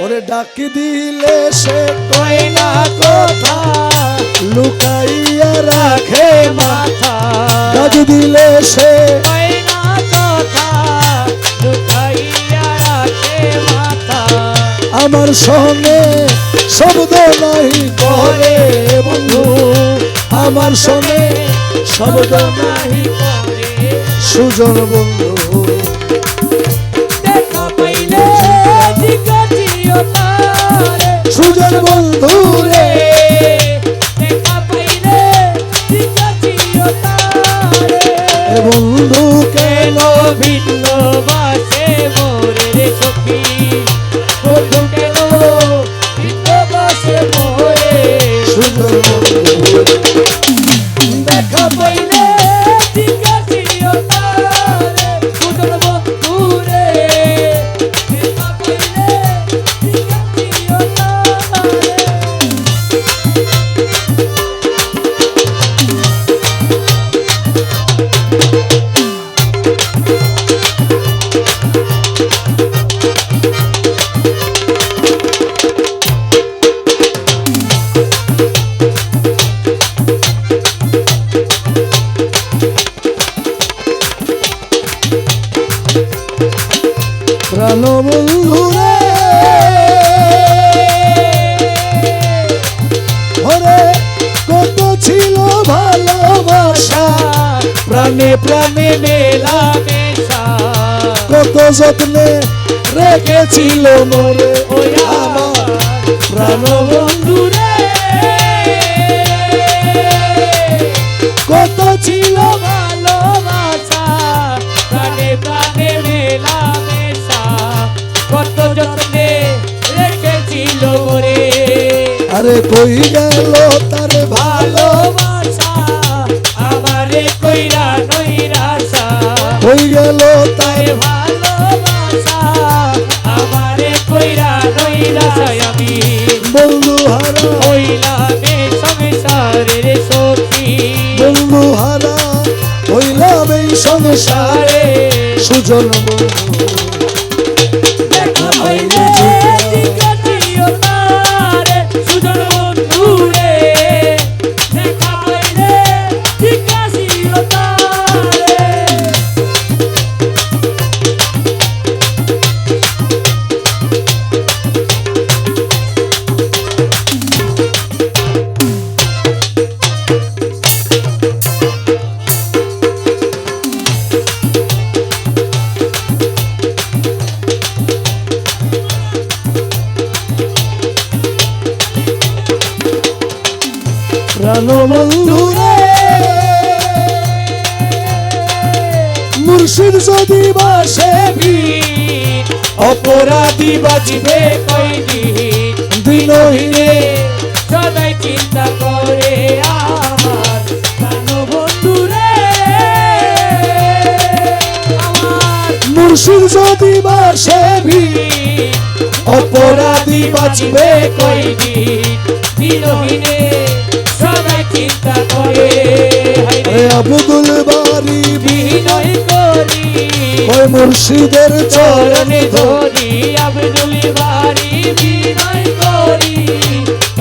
ওরে ডাক দিলে সে কয় না কথা, লুকাইয়া রাখে মাথা ডাক দিলে সে কয় না কথা, লুকাইয়া রাখে মাথা। আমার সঙ্গে শব্দ নাই করে বন্ধু, আমার সঙ্গে শব্দ নাহি করে সুজন বন্ধু। দেখা পাইলে জিজ্ঞাসিও তারে, সুজন বন্ধু রে দেখা পাইলে জিজ্ঞাসিও তারে। বন্ধু কেন ভিন্ন বাসে মোরে রে সখী, বন্ধু কেন ভিন্ন বাসে মোরে। সুজন বন্ধু দেখা পাইলে জিজ্ঞাসিও তারে, সুজন বন্ধু রে। দেখা পাইলে জিজ্ঞাসিও তারে। প্রাণ বন্ধু রে ওরে কত ছিল ভালোবাসা, প্রাণে প্রাণে মেলা মেশা, কত যত্নে রেখেছিল মোরে ওই আমার প্রাণ বন্ধু রে। কত ছিল ভালোবাসা, প্রাণে প্রাণে মেলা মেশা, কত যত্নে রেখেছিল রে। আরে কই গেল তার ভালো, ভালোবাসা আমারে কইরা নইরাসা, কই গেল তার তাই ভালোবাসা আমারে কইরা নইরাসা। আমি বন্ধু হারা, হইলামে সংসারের সখী, বন্ধু হারা হইলাম এই সংসারে সুজন বন্ধু। দেখা পাইলে জিজ্ঞাসিও তারে, সুজন বন্ধু রে। দেখা পাইলে জিজ্ঞাসিও তারে। প্রাণ বন্ধু রে মুর্শিদ যদি বাসে বীর অপরাধী বাঁচবে কয়দিন, দিনহীনে সদাই চিন্তা করে আমার প্রাণ বন্ধু রে। আমার মুর্শিদ যদি বাসে বীর অপরাধী বাঁচবে কয়দিন, দিনহীনে সদাই চিন্তা করে। রে আব্দুল বারি বিনয় করি ওই মুর্শিদের চরণে চরণে ধরি, আব্দুল বারি বিনয় করি,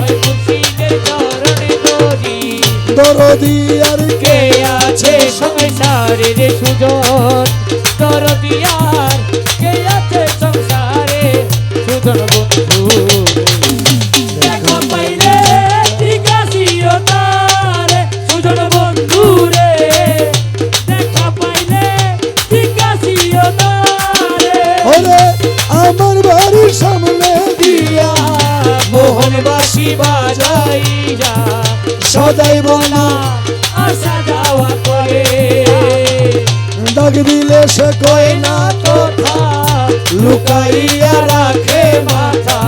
ওই মুর্শিদের চরণে ধরি। দরদি আর কে আছে সংসারের সুজন, দরদি আর কে আছে সংসারে সুজন বন্ধু। দেখা পাইলে জিজ্ঞাসিও তারে, সুজন বন্ধু রে। দেখা পাইলে জিজ্ঞাসিও তারে। ওরে আমার বাড়ির সামনে দিয়া মোহনবাসী বাজাইয়া সদাই বনা আসা যাওয়া করে। ডাক দিলে সে কয় না কথা লুকাইয়া রাখে মাথা,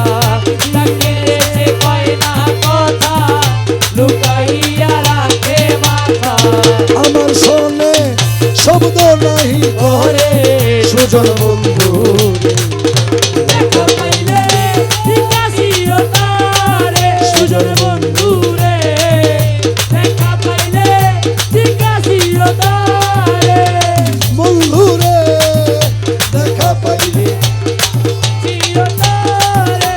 ডাকে সে কয় না কথা, লুকাইয়া রাখে মাথা। আমার শোনে শব্দ নাই ওরে সুজন বন্ধু। দেখা পাইলে জিজ্ঞাসিও তারে, সুজন বন্ধু রে। দেখা পাইলে জিজ্ঞাসিও তারে, বন্ধু রে দেখা পাইলে জিও তারে।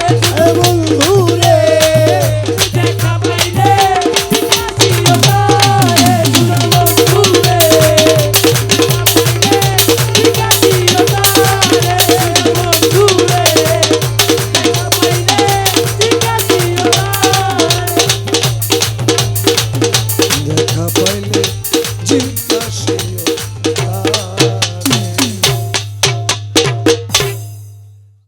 পাইলে